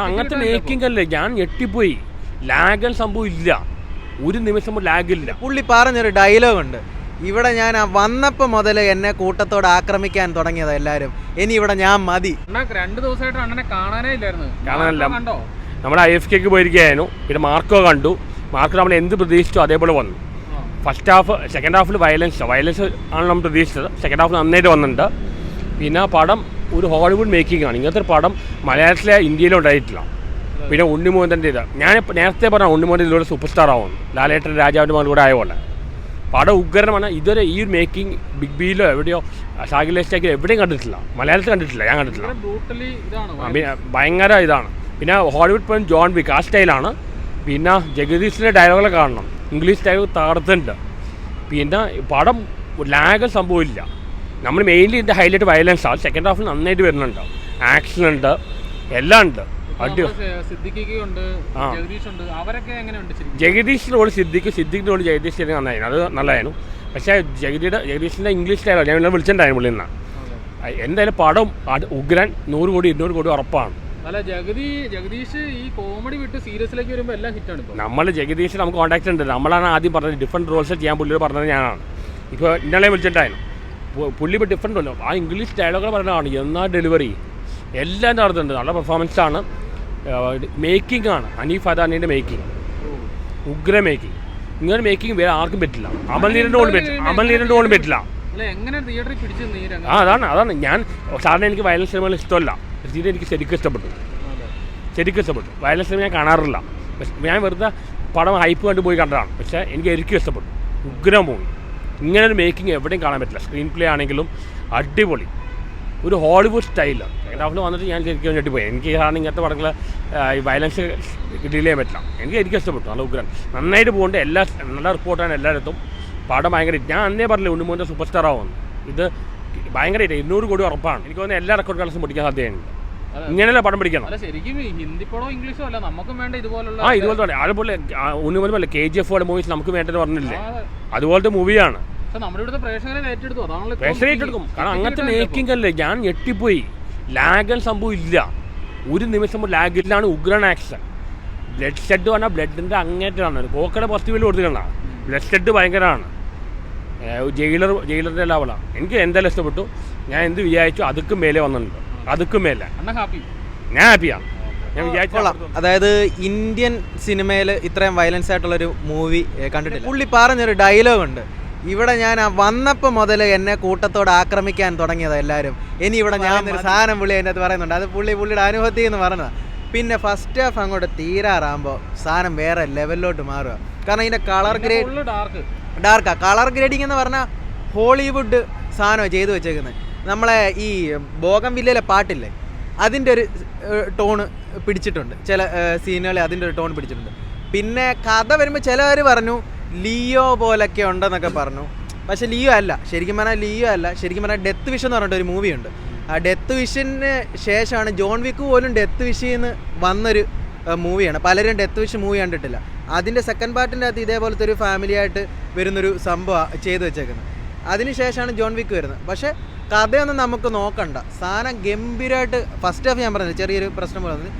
കാരണം അങ്ങനത്തെ മേക്കിംഗ് അല്ലേ, ഞാൻ ഞെട്ടിപ്പോയി. ലാഗൽ സംഭവം ഇല്ല, ഒരു നിമിഷം ലാഗില്ല. പുള്ളി പറഞ്ഞൊരു ഡയലോഗുണ്ട്, ഇവിടെ ഞാൻ വന്നപ്പോൾ മുതൽ എന്നെ കൂട്ടത്തോട് ആക്രമിക്കാൻ തുടങ്ങിയതാ എല്ലാവരും, ഇനി ഇവിടെ ഞാൻ മതി. 2 ദിവസമായിട്ട് അണ്ണനെ കാണാനേ ഇല്ലായിരുന്നു. കാണാനല്ല, നമ്മുടെ IFKക്ക് പോയിരിക്കുകയായിരുന്നു. പിന്നെ മാർക്കോ കണ്ടു. മാർക്കോ നമ്മൾ എന്ത് പ്രതീക്ഷിച്ചോ അതേപോലെ വന്നു. ഫസ്റ്റ് ഹാഫ്, സെക്കൻഡ് ഹാഫിൽ വയലൻസ് ആണ് നമ്മൾ പ്രതീക്ഷിച്ചത്. സെക്കൻഡ് ഹാഫിൽ നന്നായിട്ട് വന്നിട്ടുണ്ട്. പിന്നെ പടം ഒരു ഹോളിവുഡ് മേക്കിംഗ് ആണ്. ഇങ്ങനത്തെ ഒരു പടം മലയാളത്തിലെ ഇന്ത്യയിലും ഉണ്ടായിട്ടില്ല. പിന്നെ ഉണ്ണിമോഹൻ്റെ ഇത് ഞാൻ നേരത്തെ പറഞ്ഞ ഉണ്ണിമോഹൻ ഇതിലൂടെ സൂപ്പർ സ്റ്റാർ ആവുന്നു, ലാലേട്ടൻ രാജാവിൻ്റെ മകൾ കൂടെ ആയപോലെ. പടം ഉഗ്രമാണ്. ഇതുവരെ ഈ ഒരു മേക്കിംഗ് ബിഗ് ബിയിലോ എവിടെയോ ഷാഗിലേസ്റ്റാക്കിലോ എവിടെയും കണ്ടിട്ടില്ല, മലയാളത്തിൽ കണ്ടിട്ടില്ല, ഞാൻ കണ്ടിട്ടില്ല. ഭയങ്കര ഇതാണ്. പിന്നെ ഹോളിവുഡ് പോയി ജോൺ വിക്ക് ആ സ്റ്റൈലാണ്. പിന്നെ ജഗദീഷിൻ്റെ ഡയലോഗുകൾ കാണണം, ഇംഗ്ലീഷ് ഡയലോഗ് തകർത്തുണ്ട്. പിന്നെ പടം ലാഗ് സംഭവമില്ല. നമ്മൾ മെയിൻലി ഇതിൻ്റെ ഹൈലൈറ്റ് വയലൻസ് ആണ്. സെക്കൻഡ് ഹാഫിൽ നന്നായിട്ട് വരുന്നുണ്ട്, ആക്ഷൻ ഉണ്ട്, എല്ലാം ഉണ്ട്. ജഗദീഷിനോട് സിദ്ദിഖിൻ്റെ റോള് ജഗദീഷ് നന്നായിരുന്നു, അത് നല്ലതായിരുന്നു. പക്ഷേ ജഗദീഷിൻ്റെ ഇംഗ്ലീഷ് ഡയലോഗ് ഞാൻ ഇവിടെ വിളിച്ചിട്ടുണ്ടായിരുന്നു പുള്ളി എന്നാ. എന്തായാലും പടം ഉഗ്രൻ 100 കോടി 200 കോടി ഉറപ്പാണ്. അല്ല, ജഗദീഷ് ഈ കോമഡി വിട്ട് സീരിയസിലേക്ക് വരുമ്പോൾ എല്ലാം ഹിറ്റാണ്. നമ്മൾ ജഗദീഷ് നമുക്ക് കോൺടാക്ട് ഉണ്ട്. നമ്മളാണ് ആദ്യം പറഞ്ഞത് ഡിഫറെൻറ്റ് റോൾസ് ചെയ്യാൻ പുള്ളിയോട് പറഞ്ഞത് ഞാനാണ്. ഇപ്പോൾ ഇന്നലെ വിളിച്ചിട്ടായിരുന്നു പുള്ളി. ഇപ്പോൾ ഡിഫറെൻ്റ് ഉണ്ടല്ലോ, ആ ഇംഗ്ലീഷ് ഡയലോഗുകൾ പറയുന്നതാണ്. എന്നാൽ ഡെലിവറി എല്ലാം നടത്തുന്നുണ്ട്, നല്ല പെർഫോമൻസാണ്. മേക്കിംഗ് ആണ് അനീഫ് അദാനിയുടെ മേക്കിംഗ്, ഉഗ്ര മേക്കിംഗ്. ഇങ്ങനെ മേക്കിംഗ് വേറെ ആർക്കും പറ്റില്ല. അമൽനീരൻ്റെ ഓൺ പറ്റില്ല. അതാണ് ഞാൻ സാറിന് എനിക്ക് വയലൻസ് സിനിമകൾ ഇഷ്ടമല്ല. എനിക്ക് ശരിക്കും ഇഷ്ടപ്പെട്ടു. വയലൻസ് സിനിമ ഞാൻ കാണാറില്ല. പക്ഷെ ഞാൻ വെറുതെ പടം ഹൈപ്പ് കണ്ടു പോയി കണ്ടതാണ്. പക്ഷേ എനിക്ക് ഇഷ്ടപ്പെട്ടു. ഉഗ്രം മൂവി. ഇങ്ങനൊരു മേക്കിംഗ് എവിടെയും കാണാൻ പറ്റില്ല. സ്ക്രീൻ പ്ലേ ആണെങ്കിലും അടിപൊളി, ഒരു ഹോളിവുഡ് സ്റ്റൈലാണ്. സെക്കൻഡ് ഹാഫിൽ വന്നിട്ട് ഞാൻ ശരിക്കും ഞെട്ടിപ്പോയി. എനിക്ക് കാരണം ഇങ്ങനത്തെ പടങ്ങൾ ഈ വയലൻസ് ഡീൽ ചെയ്യാൻ പറ്റില്ല. എനിക്ക് ഇഷ്ടപ്പെട്ടു. നല്ല ഉഗ്രൻ, നന്നായിട്ട് പോകുന്നുണ്ട്. നല്ല റിപ്പോർട്ടാണ് എല്ലായിടത്തും. പടം ഭയങ്കര, ഞാൻ അന്നേ പറഞ്ഞില്ല ഉണ്ണിമോഹൻ്റെ സൂപ്പർ സ്റ്റാർ ആവുമെന്ന്. ഇത് ഭയങ്കര 200 കോടി ഉറപ്പാണ്. എനിക്ക് തോന്നുന്നത് എല്ലാ റെക്കോർഡ് കളക്ഷൻ പിടിക്കാൻ സാധ്യതയുണ്ട്. ഇങ്ങനെയല്ല പടം പിടിക്കണം. ഇതുപോലത്തെ അതുപോലെ ഉണ്ണിമോഹൻ പോലെ KGF പോലെ മൂവീസ് നമുക്ക് വേണ്ടെന്ന് പറഞ്ഞില്ലേ, അതുപോലത്തെ മൂവിയാണ്. പ്രേക്ഷകരെ ഏറ്റെടുക്കും. കാരണം അങ്ങനത്തെ മേക്കിംഗ് അല്ലേ, ഞാൻ ഞെട്ടിപ്പോയി. ലാഗൽ സംഭവം ഇല്ല, ഒരു നിമിഷം ലാഗില്ലാണ്. ഉഗ്രൻ ആക്ഷൻ. ബ്ലഡ് ഷെഡ് പറഞ്ഞാൽ ബ്ലഡിൻ്റെ അങ്ങേറ്റാണ്. കോക്കയുടെ പോസിറ്റീവിൽ കൊടുത്തിട്ടുള്ള ബ്ലഡ് ഷെഡ് ഭയങ്കരമാണ്. ജയിലറിൻ്റെ ലെവലാണ്. എനിക്ക് എന്തായാലും ഇഷ്ടപ്പെട്ടു. ഞാൻ എന്ത് വിചാരിച്ചു അതുക്കും മേലെ വന്നിട്ടുണ്ട്, അതുക്കും മേലെ. ഞാൻ ഹാപ്പിയാണ്. ഞാൻ വിചാരിച്ചോളാം. അതായത് ഇന്ത്യൻ സിനിമയിൽ ഇത്രയും വയലൻസ് ആയിട്ടുള്ളൊരു മൂവി കണ്ടിട്ടില്ല. പുള്ളി പറഞ്ഞൊരു ഡയലോഗുണ്ട്, ഇവിടെ ഞാൻ വന്നപ്പോൾ മുതൽ എന്നെ കൂട്ടത്തോട് ആക്രമിക്കാൻ തുടങ്ങിയതാ എല്ലാവരും, ഇനി ഇവിടെ ഞാൻ ഒരു സാധനം പുള്ളി അതിൻ്റെ അകത്ത് പറയുന്നുണ്ട്. അത് പുള്ളിയുടെ അനുഭവത്തിൽ എന്ന് പറഞ്ഞതാണ്. പിന്നെ ഫസ്റ്റ് ഹാഫ് അങ്ങോട്ട് തീരാറാകുമ്പോൾ സാധനം വേറെ ലെവലിലോട്ട് മാറുക. കാരണം ഇതിൻ്റെ കളർ ഗ്രേഡിങ് എന്ന് പറഞ്ഞാൽ ഹോളിവുഡ് സാധനം ചെയ്തു വെച്ചേക്കുന്നത്. നമ്മളെ ഈ ബോഗൻവില്ലയിലെ പാട്ടില്ലേ, അതിൻ്റെ ഒരു ടോണ് പിടിച്ചിട്ടുണ്ട്. ചില സീനുകളിൽ അതിൻ്റെ ഒരു ടോൺ പിടിച്ചിട്ടുണ്ട്. പിന്നെ കഥ വരുമ്പോൾ ചിലവർ പറഞ്ഞു ലിയോ പോലൊക്കെ ഉണ്ടെന്നൊക്കെ പറഞ്ഞു. പക്ഷെ ലിയോ അല്ല, ശരിക്കും പറഞ്ഞാൽ ഡെത്ത് വിഷൻ എന്ന് പറഞ്ഞിട്ട് ഒരു മൂവിയുണ്ട്. ആ ഡെത്ത് വിഷന് ശേഷമാണ് ജോൺ വിക്ക് പോലും ഡെത്ത് വിഷിൽ നിന്ന് വന്നൊരു മൂവിയാണ്. പലരും ഡെത്ത് വിഷ് മൂവി കണ്ടിട്ടില്ല. അതിൻ്റെ സെക്കൻഡ് പാർട്ടിൻ്റെ അകത്ത് ഇതേപോലത്തെ ഒരു ഫാമിലി ആയിട്ട് വരുന്നൊരു സംഭവം ചെയ്തു വെച്ചേക്കുന്നത്. അതിനുശേഷമാണ് ജോൺ വിക്ക് വരുന്നത്. പക്ഷേ കഥയൊന്നും നമുക്ക് നോക്കണ്ട, സാധനം ഗംഭീരമായിട്ട് ഫസ്റ്റ് ഹാഫ് ഞാൻ പറഞ്ഞത് ചെറിയൊരു പ്രശ്നം പോലെ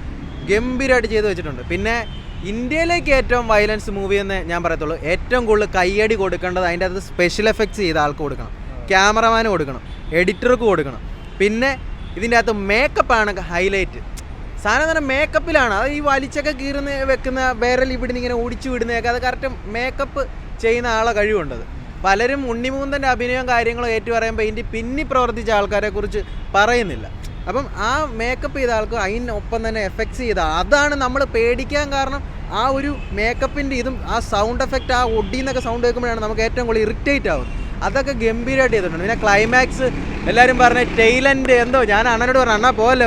ഗംഭീരമായിട്ട് ചെയ്തു വെച്ചിട്ടുണ്ട്. പിന്നെ ഇന്ത്യയിലേക്ക് ഏറ്റവും വയലൻസ് മൂവി എന്ന് ഞാൻ പറയത്തുള്ളൂ. ഏറ്റവും കൂടുതൽ കയ്യടി കൊടുക്കേണ്ടത് അതിൻ്റെ അകത്ത് സ്പെഷ്യൽ എഫക്ട്സ് ചെയ്ത ആൾക്ക് കൊടുക്കണം, ക്യാമറമാന് കൊടുക്കണം, എഡിറ്റർക്ക് കൊടുക്കണം. പിന്നെ ഇതിൻ്റെ അകത്ത് മേക്കപ്പാണ് ഹൈലൈറ്റ്. സാധനം തന്നെ മേക്കപ്പിലാണ്. അത് ഈ വലിച്ചൊക്കെ കീറുന്ന വെക്കുന്ന വിരൽ ഇവിടുന്ന് ഇങ്ങനെ ഓടിച്ചു വിടുന്നതൊക്കെ അത് കറക്റ്റ് മേക്കപ്പ് ചെയ്യുന്ന ആളെ കഴിവുണ്ടത്. പലരും ഉണ്ണിമൂന്തൻ്റെ അഭിനയവും കാര്യങ്ങളും ഏറ്റു പറയുമ്പോൾ ഇതിൻ്റെ പിന്നി പ്രവർത്തിച്ച ആൾക്കാരെ കുറിച്ച് പറയുന്നില്ല. അപ്പം ആ മേക്കപ്പ് ചെയ്ത ആൾക്ക് അതിനൊപ്പം തന്നെ എഫക്ട്സ് ചെയ്ത അതാണ് നമ്മൾ പേടിക്കാൻ കാരണം. ആ ഒരു മേക്കപ്പിൻ്റെ ഇതും ആ സൗണ്ട് എഫക്റ്റ്, ആ ഒടിന്നൊക്കെ സൗണ്ട് കേൾക്കുമ്പോഴാണ് നമുക്ക് ഏറ്റവും കൂടുതൽ ഇറിറ്റേറ്റ് ആവുന്നത്. അതൊക്കെ ഗംഭീരമായിട്ട് ചെയ്തിട്ടുണ്ട്. പിന്നെ ക്ലൈമാക്സ് എല്ലാവരും പറഞ്ഞ ടെയിലൻ്റ് എന്തോ, ഞാൻ അണ്ണനോട് പറഞ്ഞു അണ്ണാ പോലെ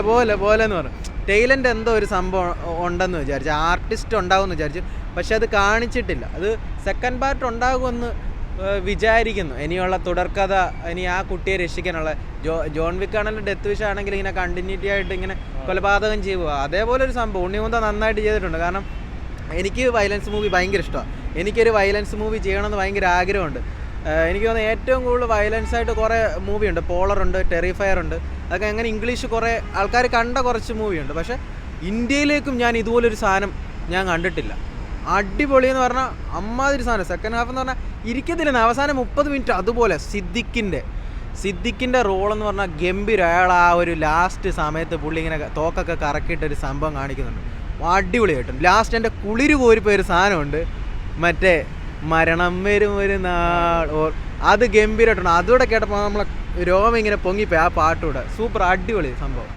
എന്ന് പറഞ്ഞു. ടെയിലൻ്റ് എന്തോ ഒരു സംഭവം ഉണ്ടെന്ന് വിചാരിച്ചു, ആർട്ടിസ്റ്റ് ഉണ്ടാകുമെന്ന് വിചാരിച്ചു. പക്ഷെ അത് കാണിച്ചിട്ടില്ല. അത് സെക്കൻഡ് പാർട്ട് ഉണ്ടാകുമെന്ന് വിചാരിക്കുന്നു. ഇനിയുള്ള തുടർക്കഥ, ഇനി ആ കുട്ടിയെ രക്ഷിക്കാനുള്ള ജോൺ വിക്ക് ആണെങ്കിലും ഡെത്ത് വിഷ് ആണെങ്കിൽ ഇങ്ങനെ കണ്ടിന്യൂറ്റി ആയിട്ട് ഇങ്ങനെ കൊലപാതകം ചെയ്യുക, അതേപോലെ ഒരു സംഭവം ഉണ്ണിമുന്ത നന്നായിട്ട് ചെയ്തിട്ടുണ്ട്. കാരണം എനിക്ക് വയലൻസ് മൂവി ഭയങ്കര ഇഷ്ടമാണ്. എനിക്കൊരു വയലൻസ് മൂവി ചെയ്യണമെന്ന് ഭയങ്കര ആഗ്രഹമുണ്ട്. എനിക്ക് തോന്നുന്നു ഏറ്റവും കൂടുതൽ വയലൻസായിട്ട് കുറേ മൂവിയുണ്ട്. പോളറുണ്ട്, ടെറിഫയർ ഉണ്ട്. അതൊക്കെ അങ്ങനെ ഇംഗ്ലീഷ് കുറേ ആൾക്കാർ കണ്ട കുറച്ച് മൂവിയുണ്ട്. പക്ഷേ ഇന്ത്യയിലേക്കും ഞാൻ ഇതുപോലൊരു സാധനം ഞാൻ കണ്ടിട്ടില്ല. അടിപൊളി എന്ന് പറഞ്ഞാൽ അമ്മാതിരി സാധനം. സെക്കൻഡ് ഹാഫ് എന്ന് പറഞ്ഞാൽ ഇരിക്കത്തില്ലെന്ന്, അവസാനം 30 മിനിറ്റ് അതുപോലെ. സിദ്ദിഖിൻ്റെ റോളെന്ന് പറഞ്ഞാൽ ഗംഭീരം. അയാൾ ആ ഒരു ലാസ്റ്റ് സമയത്ത് പുള്ളി ഇങ്ങനെ തോക്കൊക്കെ കറക്കിയിട്ടൊരു സംഭവം കാണിക്കുന്നുണ്ട്, അടിപൊളിയായിട്ടും. ലാസ്റ്റ് എൻ്റെ കുളിര് കോരിപ്പോയൊരു സാധനമുണ്ട്, മറ്റേ മരണം വരും ഒരു നാൾ, അത് ഗംഭീരമായിട്ടുണ്ട്. അതുകൂടെ കേട്ടപ്പോൾ നമ്മളെ രോമം ഇങ്ങനെ പൊങ്ങിപ്പോയി. ആ പാട്ടുകൂടെ സൂപ്പർ, അടിപൊളി സംഭവം.